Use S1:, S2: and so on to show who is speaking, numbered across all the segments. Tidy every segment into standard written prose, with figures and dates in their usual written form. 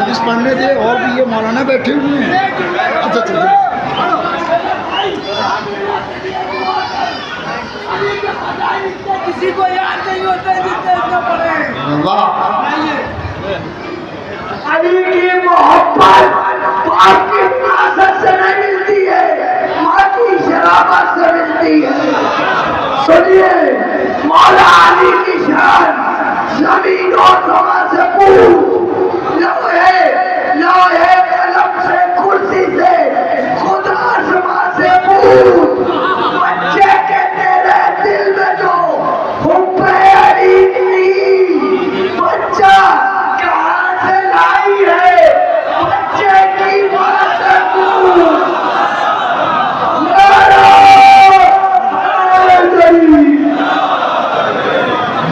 S1: हदीस पढ़ने दे। और भी ये मौलाना बैठे हुए हैं। अच्छा अच्छा
S2: किसी को याद नहीं होता जितने इतना पढ़े।
S3: अली की मोहब्बत आपकी ताकत से नहीं मिलती है, माँ की शराबत से मिलती है। सुनिए, मौला अली की शान जमीन और समा से पूछ, लोहे लोहे कलम से कुर्सी से खुदा समा से पूछ। बच्चे के तेरे दिल में जो हुब्बे अली नहीं, बच्चा कहाँ से लाई है, बच्चे की बात से पूछ।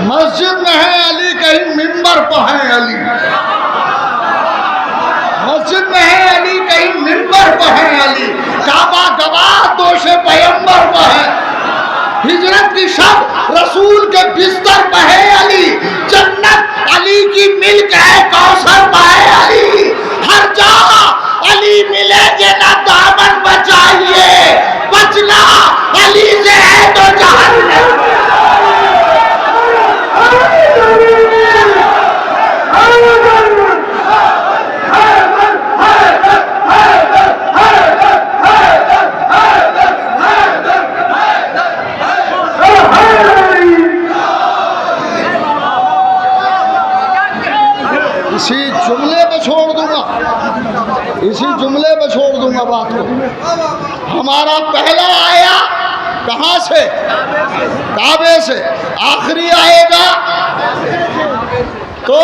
S1: मस्जिद में है अली, कहीं मिंबर पर है अली। मस्जिद में है अली, कहीं मिंबर पर है अली। काबा गवाह दोष पैगंबर पर है। हिजरत की शब रसूल के बिस्तर पर है अली। जन्नत अली की मिल्क है, कौसर पर है अली। हर जगह अली मिलेंगे ना दामन बचाइए, बचना अली से है तो जहन्नम। इसी जुमले पे छोड़ दूंगा, इसी जुमले पे छोड़ दूंगा बात को। हमारा पहला आया कहाँ से? काबे से। आखिरी आएगा तो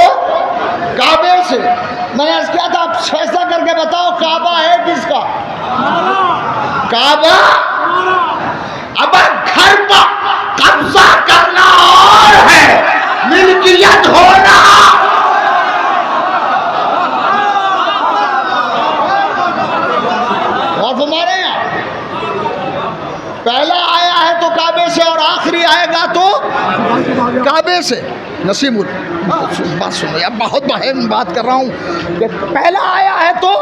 S1: काबे से। मैंने आज क्या था, फैसला करके बताओ काबा है किसका? काबा। अब घर पर कब्जा करना और है, मिल्कियत होना। और हमारे यहाँ पहला आया है तो काबे से, और आखिरी आएगा तो काबे से। नसीमुल बात सुनो यार, बहुत अहम बात कर रहा हूँ कि पहला आया है तो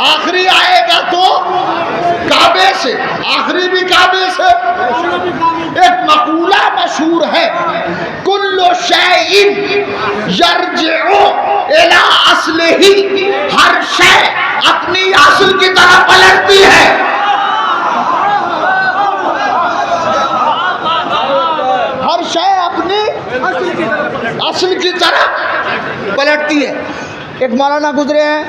S1: आखिरी आएगा तो काबे से, आखिरी भी काबे से। एक मकूला मशहूर है, कुल्लु शैइन यरजिउ इला अस्लिही, हर शय अपनी असल की तरफ पलटती है। हर शय अपनी असल की तरफ पलटती है। एक मौलाना गुजरे हैं,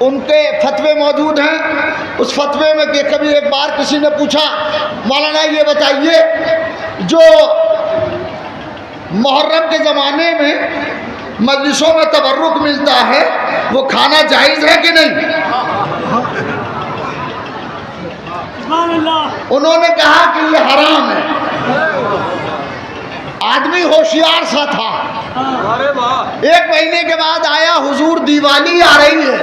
S1: उनके फतवे मौजूद हैं। उस फतवे में कि कभी एक बार किसी ने पूछा, मौलाना ये बताइए, जो मुहर्रम के ज़माने में मजलिसों में तबर्रुक मिलता है, वो खाना जायज़ है कि नहीं? उन्होंने कहा कि ये हराम है। आदमी होशियार सा था। एक महीने के बाद आया, हुजूर दिवाली आ रही है।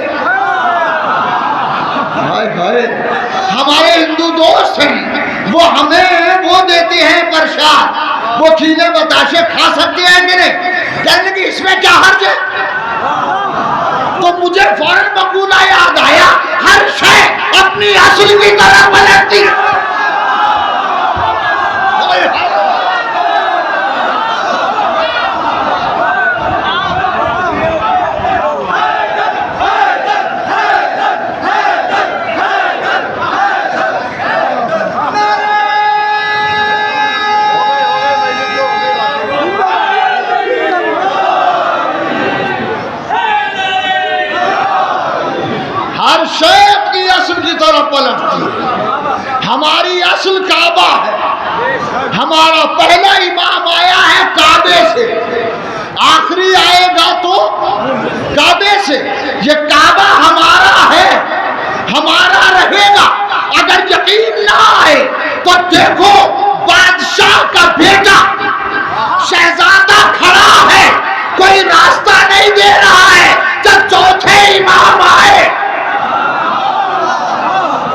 S1: हाय हाय, हमारे हिंदू दोस्त हैं, वो हमें वो देते हैं प्रसाद, वो खीले बताशे खा सकते हैं कि नहीं? कहने कि इसमें क्या हर्ज है? तो मुझे फौरन मकूला याद आया, हर शय अपनी असल की तरह पलटती है। हर शय अपनी असल की तरफ पलटती है। हमारी असल काबा है। हमारा पहला इमाम आया है काबे से, आखिरी आएगा तो काबे से। ये काबा हमारा है, हमारा रहेगा। अगर यकीन ना आए तो देखो, बादशाह का बेटा शहजादा खड़ा है, कोई रास्ता नहीं दे रहा है। जब चौथे इमाम आए,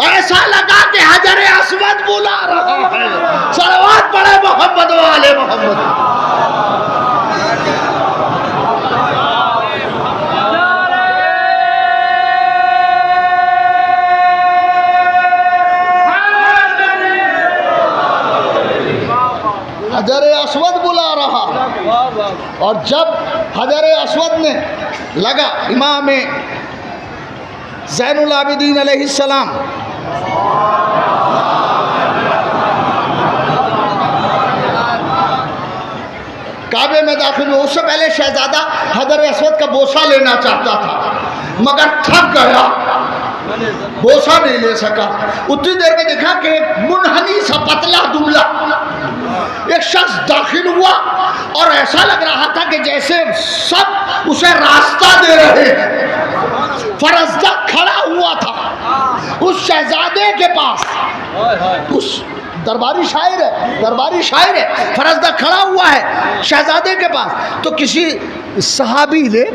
S1: ऐसा लगा कि हजर अस्वद बुला रहा है। सलवात पढ़े मोहम्मद वाले मोहम्मद। और जब हजर अस्वद ने लगा इमाम ज़ैनुल आबिदीन अलैहिस्सलाम काबे में दाखिल हुआ, उससे पहले शहजादा हजर अस्वद का बोसा लेना चाहता था मगर थक गया, बोसा नहीं ले सका। उतनी देर में देखा कि मुनहनी सा पतला दुबला एक शख्स दाखिल हुआ और ऐसा लग रहा था कि जैसे सब उसे रास्ता दे रहे हैं। फरजदा खड़ा हुआ था उस शहजादे के पास, उस दरबारी शायर है, फरजदा खड़ा हुआ है शहजादे के पास। तो किसी सहाबी ने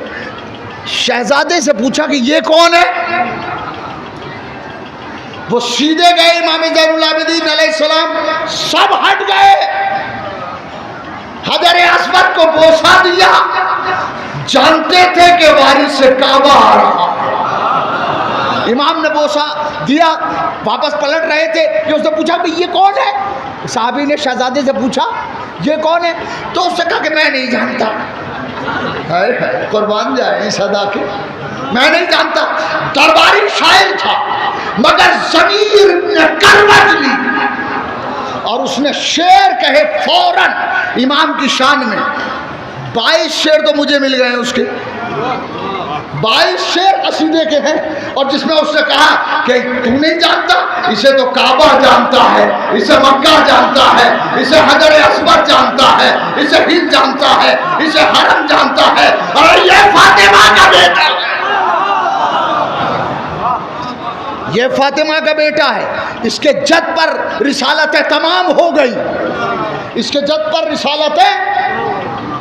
S1: शहजादे से पूछा कि ये कौन है। वो सीधे गए इमाम ज़ैनुल आबिदीन अलैहिस्सलाम, सब हट गए, हजर अस्वद को बोसा दिया, जानते थे कि वारिस से काबा आ रहा। इमाम ने बोसा दिया, वापस पलट रहे थे कि उसने पूछा कि ये कौन है। साहबी ने शहजादे से पूछा ये कौन है, तो उसने कहा कि मैं नहीं जानता। है कुर्बान जाए इस अदा के, मैं नहीं जानता। दरबारी शायर था मगर ज़मीर ने करवट ली और उसने शेर कहे फौरन इमाम की शान में। 22 शेर तो मुझे मिल गए उसके, 22 शेर कसीदे के हैं। और जिसमें उसने कहा कि तू नहीं जानता, इसे तो काबा जानता है, इसे मक्का जानता है, इसे हजर अस्वद जानता है, इसे हिंद जानता है, इसे हरम जानता है, और ये फातिमा का बेटा है, ये फातिमा का बेटा है। इसके जद पर रिसालतें तमाम हो गई, इसके जद पर रिसालतें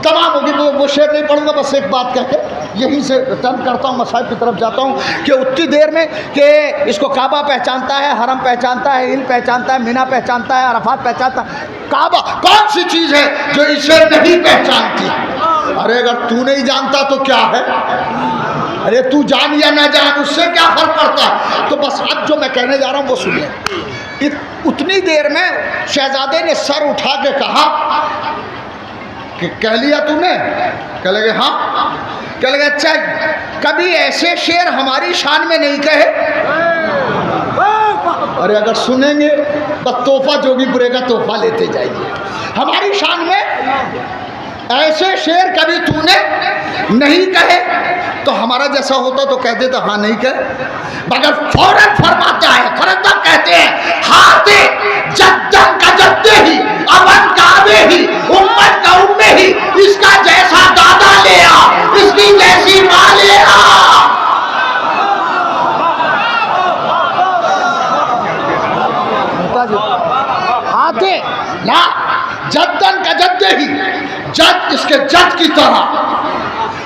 S1: तमाम होगी। वो शेर नहीं पढ़ूंगा, बस एक बात कहकर यहीं से टर्न करता हूँ, मसाइब की तरफ जाता हूँ कि उतनी देर में कि इसको काबा पहचानता है, हरम पहचानता है, हिल पहचानता है, मीना पहचानता है, अरफात पहचानता है। काबा कौन सी चीज़ है जो इसे नहीं पहचानती? अरे अगर तू नहीं जानता तो क्या है, अरे तू जान या ना जान उससे क्या फर्क पड़ता है। तो बस अब जो मैं कहने जा रहा हूँ वो सुन ले। उतनी देर में शहजादे ने सर उठा के कहा कि कह लिया तूने? कह लगे हाँ। कह लगे अच्छा, कभी ऐसे शेर हमारी शान में नहीं कहे। अरे अगर सुनेंगे तो तोहफा जोगीपुरे का तोहफा लेते जाइए। हमारी शान में ऐसे शेर कभी तूने नहीं कहे, तो हमारा जैसा होता तो कहते तो हाँ नहीं कहे, मगर फौरन फरमाता है, फरदा कहते हैं हाथे जद्दन का जद्दे ही, अवन काबे ही, उम्मत का उम्मे ही, इसका जैसा दादा ले आ, इसकी जैसी माँ ले आ। हाथे ना जद्दन का जद्दे ही, जद इसके जद की तरह,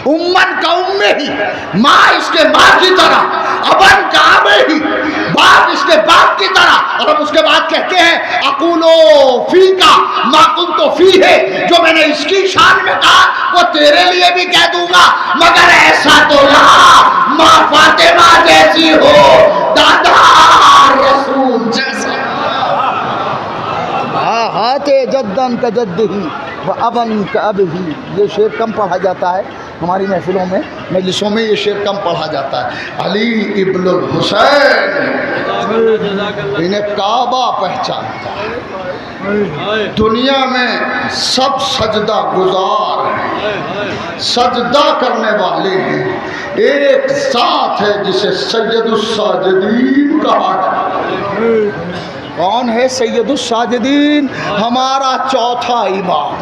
S1: उम्मन का उम्मे ही, माँ इसके माँ की तरह, अबन काबे ही, बाप इसके बाप की तरह। और हम उसके बाद कहते हैं अकूलो फी का माकुल तो फी है, जो मैंने इसकी शान में कहा वो तेरे लिए भी कह दूंगा, मगर ऐसा तो ना माँ फातिमा जैसी हो, दादा रसूल जैसा। हाथे जद्दन का जद्द ही व अबन का अब ही, ये शेर कम पढ़ा जाता है हमारी महफिलों में, मजलिसों में ये शेर कम पढ़ा जाता है। अली इब्नुल हुसैन, इन्हें काबा पहचानता है। दुनिया में सब सजदा गुजार हैं, सजदा करने वाले हैं। एक साथ है जिसे सैयदुस साजिदीन कहा है। कौन है सैयदुस साजिदीन? हमारा चौथा इमाम,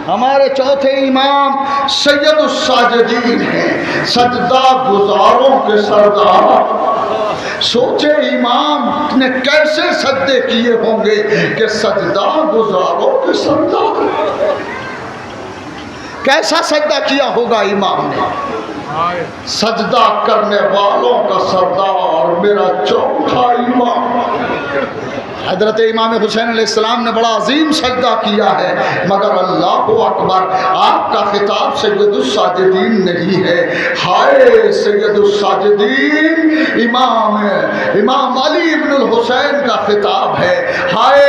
S1: हमारे चौथे इमाम सैयदुस साजिदीन है, सजदा गुजारों के सरदार। सोचे इमाम ने कैसे सजदे किए होंगे कि सजदा गुजारों के सरदार। कैसा सजदा किया होगा इमाम ने? सजदा करने वालों का सरदार मेरा चौथा इमाम। हजरत इमाम हुसैन अलैहिस्सलाम ने बड़ा अजीम सजदा किया है, मगर अल्लाह अकबर, आपका खिताब सैयदुस्साजिदीन नहीं है। हाय सैयदुस्साजिदीन इमाम अली इब्नुल हुसैन का खिताब है। हाय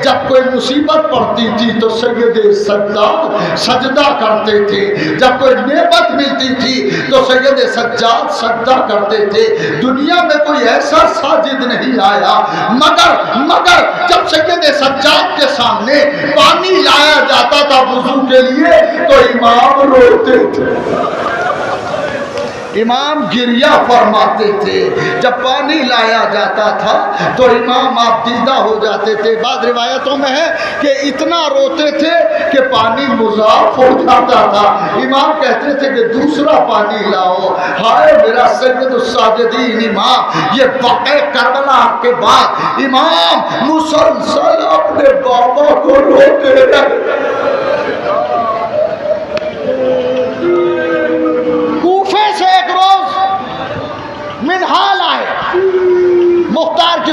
S1: जब कोई मुसीबत पड़ती थी तो सैयद सज्जाद सजदा करते थे, जब कोई नेमत मिलती थी तो सैयद सज्जाद सजदा करते थे। दुनिया में कोई ऐसा साजिद नहीं आया मगर जब सैयद सज्जाद के सामने पानी लाया जाता था वुजू के लिए तो इमाम रोते थे, इमाम गिरिया फरमाते थे। जब पानी लाया जाता था तो इमाम आप दीदा हो जाते थे। बाद रिवायतों में है कि इतना रोते थे कि पानी मुजाफ हो जाता था। इमाम कहते थे कि दूसरा पानी लाओ। हाय मेरा सैयदुस्साजिदीन इमाम, ये वाक़े करबला के बाद इमाम मुसलसल अपने बाबा को रोते रहे। मिनहाल आए, मुख्तार की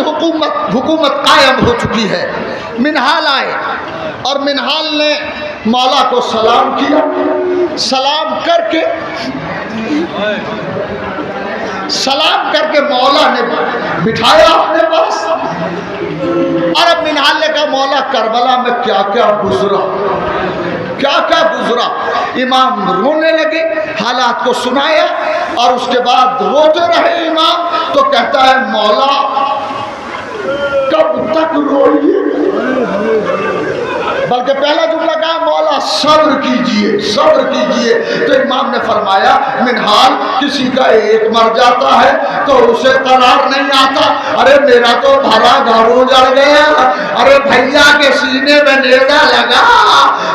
S1: हुकूमत कायम हो चुकी है। मिनहाल आए और मिनहाल ने मौला को सलाम किया। सलाम करके मौला ने बिठाया अपने पास। और अब मिनहाल ने कहा मौला करबला में क्या क्या गुजरा। इमाम रोने लगे, हालात को सुनाया और उसके बाद रोते रहे इमाम। तो कहता है मौला कब तक रोइए, बल्कि पहला जुमला कहा मौला सब्र कीजिए। तो इमाम ने फरमाया मिनहाल, किसी का एक मर जाता है तो उसे करार नहीं आता। अरे मेरा तो भरा घर उजड़ गया, अरे भैया के सीने में नेजा लगा,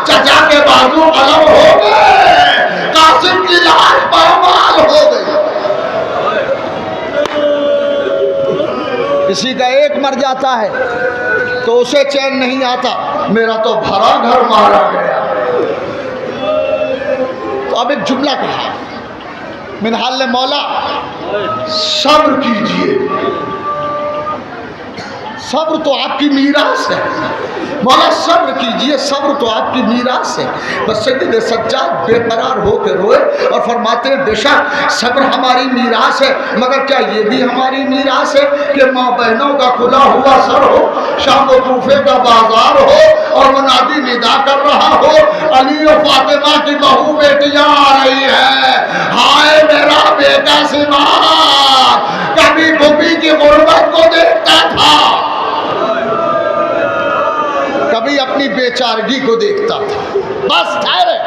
S1: चचा के बाजू अलग हो गए, कासिम की लाश बरबाद हो गई। किसी का एक मर जाता है तो उसे चैन नहीं आता, मेरा तो भरा घर मारा गया। तो अब एक जुमला कहा मिनहाल ने, मौला सब्र कीजिए, सब्र तो आपकी मीरास है। मौला सब्र कीजिए, सब्र तो आपकी मीरास है। बस सैयद सज्जाद बेकरार होकर रोए और फरमाते हैं बेशक सब्र हमारी मीरास है, मगर क्या ये भी हमारी मीरास है कि माँ बहनों का खुला हुआ सर हो, शाम व कूफे का बाजार हो और मुनादी निदा कर रहा हो, अली और फातिमा की बहू बेटियां आ रही है। हाय मेरा बेटा सिमार कभी भूपी की गुर्बत को देखता था, कभी अपनी बेचारगी को देखता था। बस ठहरे।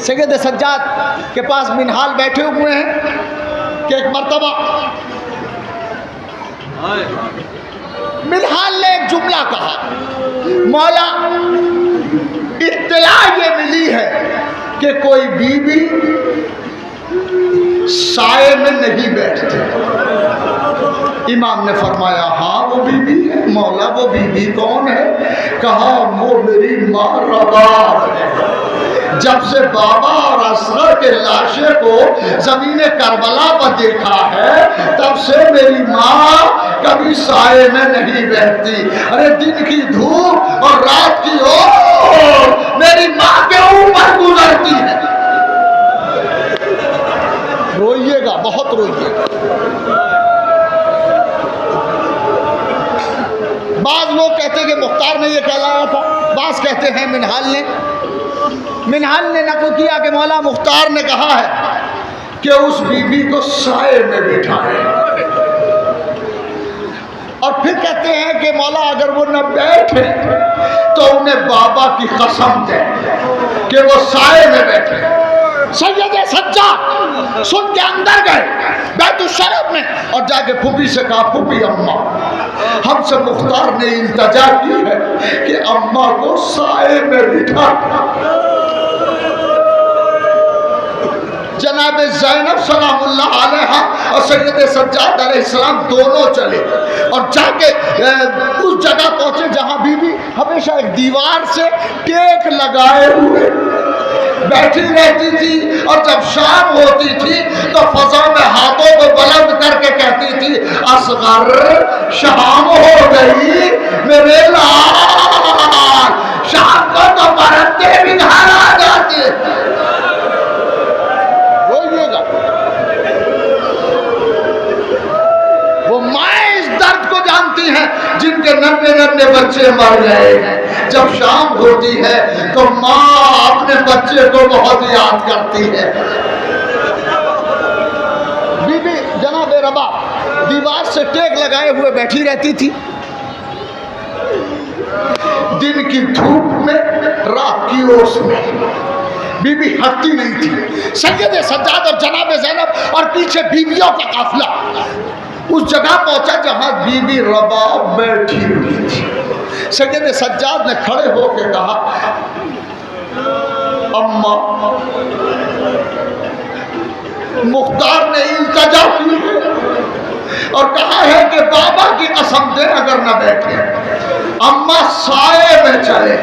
S1: सैयद सज्जाद के पास मिनहाल बैठे हुए हैं कि एक मर्तबा मिनहाल ने एक जुमला कहा, मौला इत्तला ये मिली है कि कोई बीबी साए में नहीं बैठती। इमाम ने फरमाया हाँ वो बीबी है। मौला वो बीबी कौन है? कहा वो मेरी माँ रबाब है। जब से बाबा और असगर के लाशे को जमीन करबला पर देखा है तब से मेरी माँ कभी साए में नहीं बैठती। अरे दिन की धूप और रात की ओर मेरी माँ के ऊपर गुजरती है। रोइएगा, बहुत रोइएगा। बाज लोग कहते हैं कि मुख्तार ने ये कहलाया था, बाज कहते हैं मिनहाल ने नकल किया कि मौला मुख्तार ने कहा है कि उस बीबी को साए में बिठाए। और फिर कहते हैं कि मौला अगर वो न बैठे तो उन्हें बाबा की कसम दे कि वो साए में बैठे। सैयद सज्जाद सुन के अंदर गए बैतुशरफ में और जाके फूफी से कहा, फूफी अम्मा हमसे मुख्तार ने इल्तजा की है कि अम्मा को साए में बिठा। जनाब ज़ैनब सलामुल्लाह अलैहा और सैयद सज्जाद अलैहिस्सलाम दोनों चले और जाके उस जगह पहुंचे जहां बीबी हमेशा एक दीवार से टेक लगाए हुए बैठी रहती थी। और जब शाम होती थी तो फजा में हाथों को बुलंद करके कहती थी, बच्ची असगर शाम हो गई मेरे लाल, शाम को तो बरतते भी घर आ जाते। बोलिएगा, वो माँ इस दर्द को जानती हैं जिनके नन्हे नन्हे बच्चे मर गए हैं। जब शाम होती है तो माँ अपने बच्चे को बहुत याद करती है। बीबी जनाब रबा दीवार से टेक लगाए हुए बैठी रहती थी। दिन की धूप में, रात की ओस में बीबी हटती नहीं थी। सैयद सज्जाद और जनाब ज़ैनब और पीछे बीवियों का काफिला उस जगह पहुंचा जहां बीबी रबा बैठी हुई थी। सैयद सज्जाद ने खड़े होकर कहा, अम्मा, मुख्तार ने इल्तिजा की है और कहा है कि बाबा की कसम दे अगर न बैठे अम्मा साए में चले।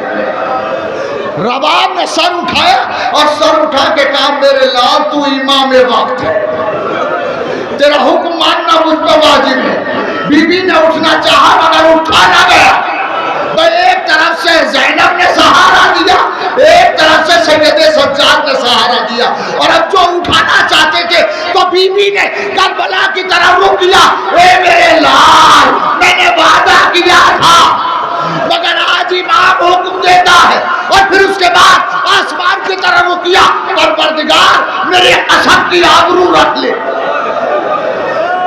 S1: रबाब ने सर उठाया और सर उठा के कहा, मेरे लाल तू इमाम वक्त है, तेरा हुक्म मानना मुझ पर वाजिब है। बीबी ने उठना चाहा मगर उठा ना गया। तो एक तरफ से ज़ैनब ने सहारा दिया, एक तरफ से सैयद सज्जाद ने सहारा दिया, और अब जो उठाना चाहते थे तो बीबी ने करबला की तरफ रुक किया। ए मेरे लाल, मैंने वादा किया था मगर आज इमाम हुक्म देता है। और फिर उसके बाद आसमान की तरफ रुक किया, परवरदिगार मेरे कसम की आबरू रख ले,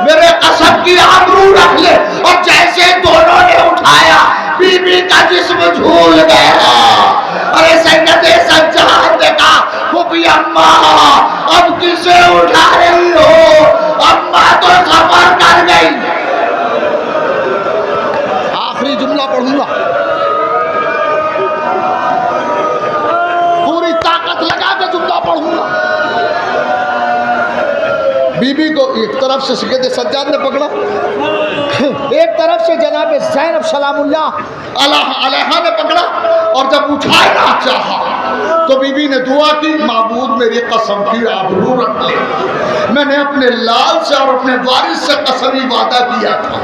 S1: मेरे कसम की आबरू रख ले। और जैसे दोनों ने उठाया बीबी का जिस्म झूल गया। अरे सैयद सज्जाद ने कहा, फूफी अम्मा अब किसे उठा रही हो? अम्मा तो सफर कर गई। आखिरी जुमला पढ़ूंगा, पूरी ताकत लगा के जुमला पढ़ूंगा। बीबी को एक तरफ से सैयद सज्जाद ने पकड़ा, एक तरफ से जनाब ज़ैनब सलामुल्लाह अलैहा ने पकड़ा, और जब उठाना चाहा तो बीबी ने दुआ की, माबूद मेरी कसम की आबरू रख ले, मैंने अपने लाल से और अपने वारिस से कसमी वादा किया था।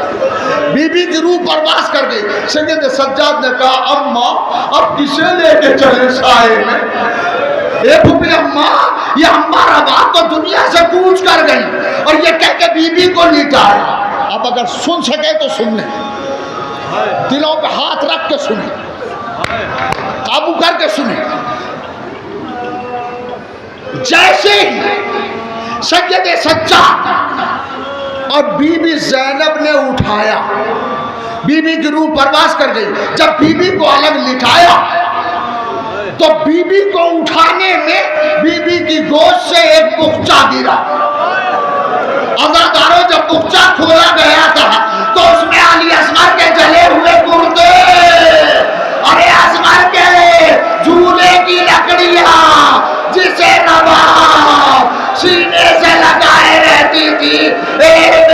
S1: बीबी की रूह परवास कर गई। सैयद सज्जाद ने कहा, अम्मा अब किसे लेके चले साए में? फूफी अम्मा, ये हमारा बात तो दुनिया से कूच कर गई और ये कह के बीबी को लिटाया। अब अगर सुन सके तो सुन ले, दिलों पे हाथ रख के सुने, काबू करके सुने। जैसे ही सैयद सज्जाद और बीबी ज़ैनब ने उठाया, बीबी की रूह परवास कर गई। जब बीबी को अलग लिटाया तो बीबी को उठाने में बीबी की गोद से एक बुक्चा गिरा। अज़ादारों, जब बुक्चा खोला गया था तो उसमें अली असगर के जले हुए कुर्ते, अरे असगर के झूले की लकड़ियां जिसे नवाब सीने से लगाए रहती थी, एक